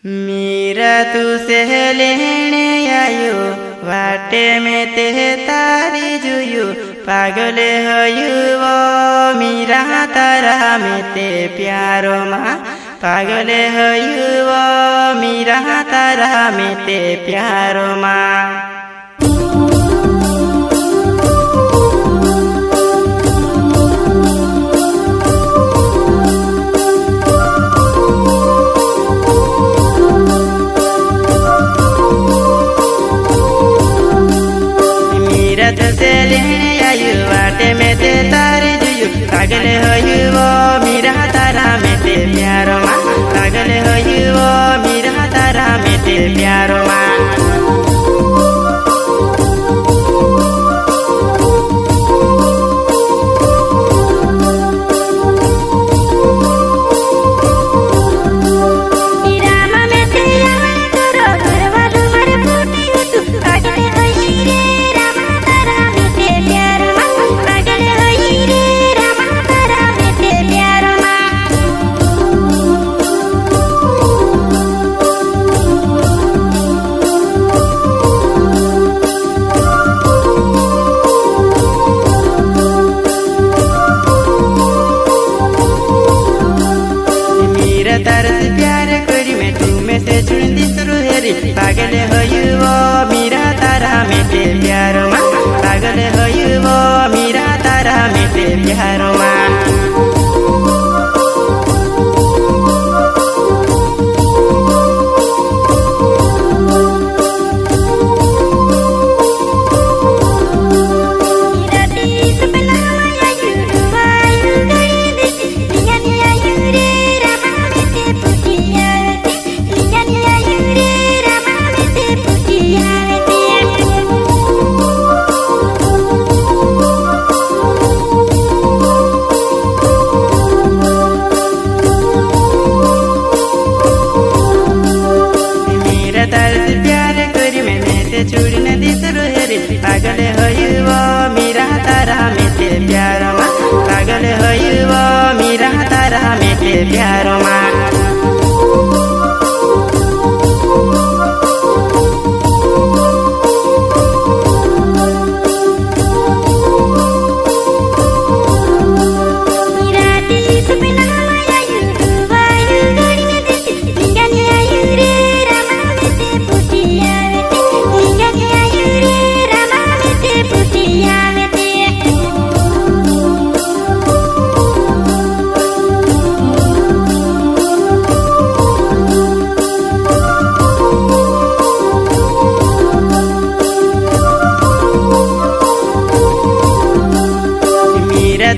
मीरा तू से लेने आयो वाटे में ते तारी जुयु पागल होयु वो मीरा तारा में ते प्यारो माँ पागल होयु वो मीरा तारा में ते प्यारो माँ। से लेने आयु वाटे में ते तारी जुयु पागल होयु वो मीरा तारा में ते प्यारो माँ पागल होयु वो मीरा तारा में ते प्यारो माँ। तरस प्यार करी मैं तुम्हें से चुन दी सुरुहेरी पागल होयु वो मीरा तारा में ते प्यारो माँ पागल होयु वो मीरा तारा में ते प्यारो माँ। तरस प्यार करी मैं से चूड़ी नदी सुरुहेरी पागल होयु वो मीरा तारा में ते प्यारो माँ पागल होयु वो मीरा तारा में ते प्यारो माँ।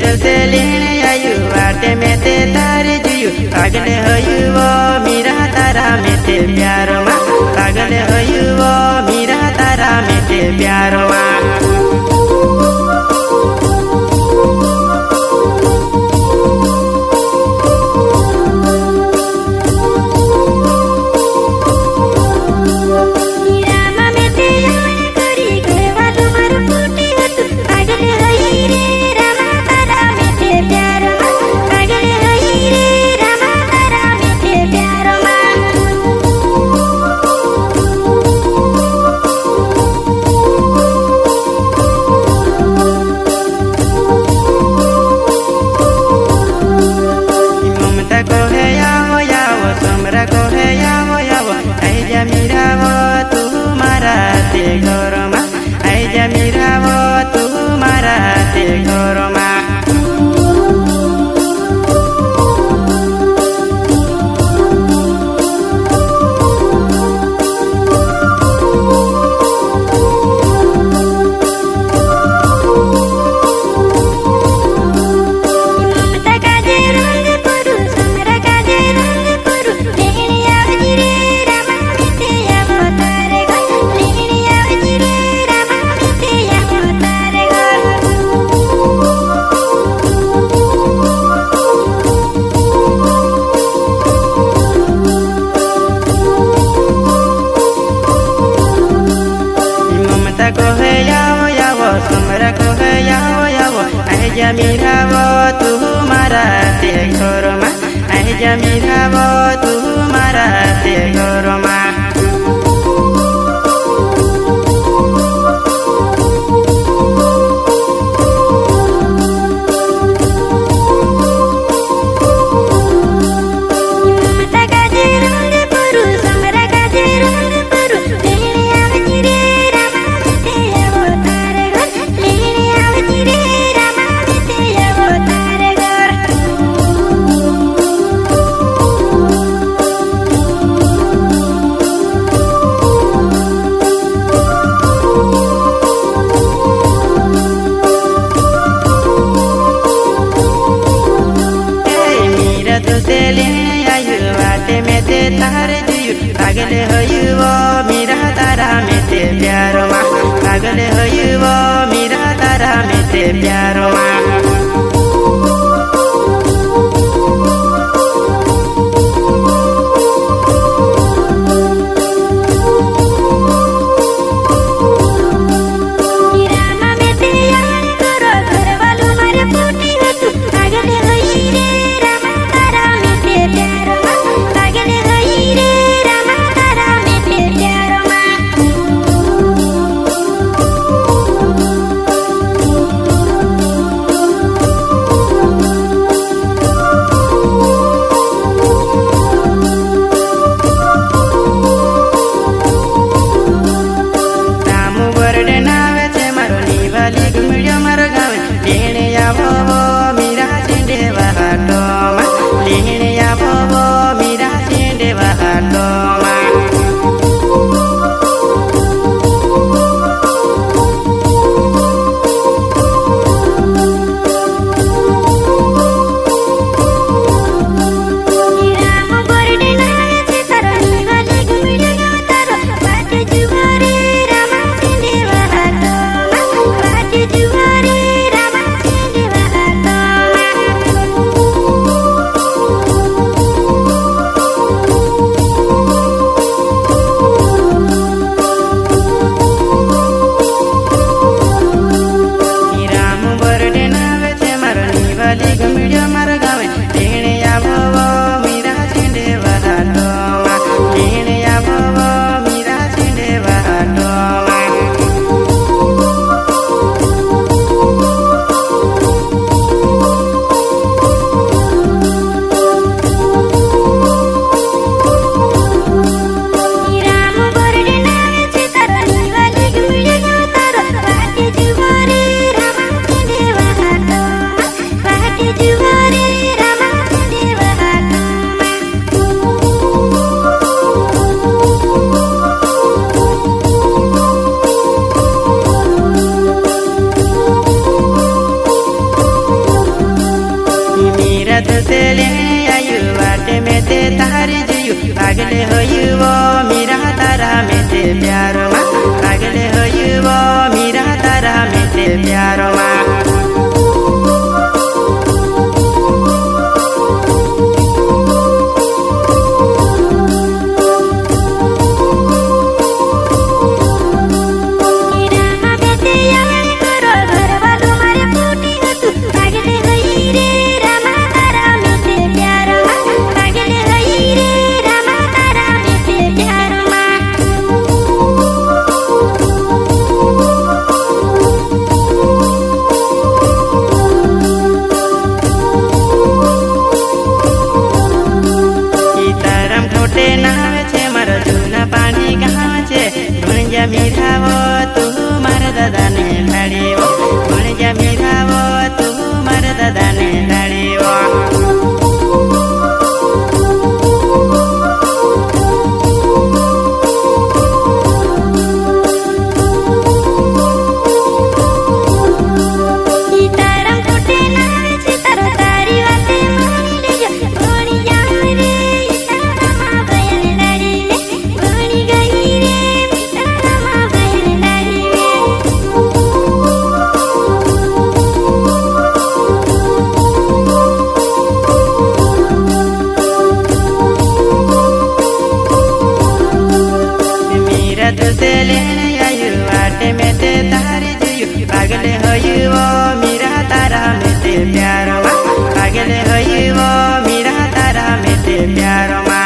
तुझ से लेने आयु वाटे में ते तारी जुयु पागल होयु वो मीरा तारा में ते प्यारो माँ पागल होयु वो मीरा तारा में ते प्यारो माँ। जुयु पागले होयुवो मेरा तारा मेते प्यारो मा पागले होयुवो मेरा तारा मेते प्यारो मा पागले होयुवो मेरा तारा मेते प्यारो मा पागले होयुवो मेरा तारा मेते प्यारो मा मीरावो तू मार दादा ने लाड़ीवो भणजा मीरावो तू मार दादा ने लाड़ीवो पागले होयुवो मेरा तारा मेते प्यारो मा पागले होयुवो मेरा तारा मेते प्यारो मा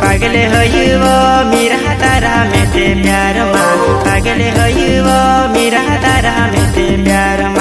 पागले होयुवो मेरा तारा मेते प्यारो मा पागले होयुवो मेरा तारा मेते प्यारो मा।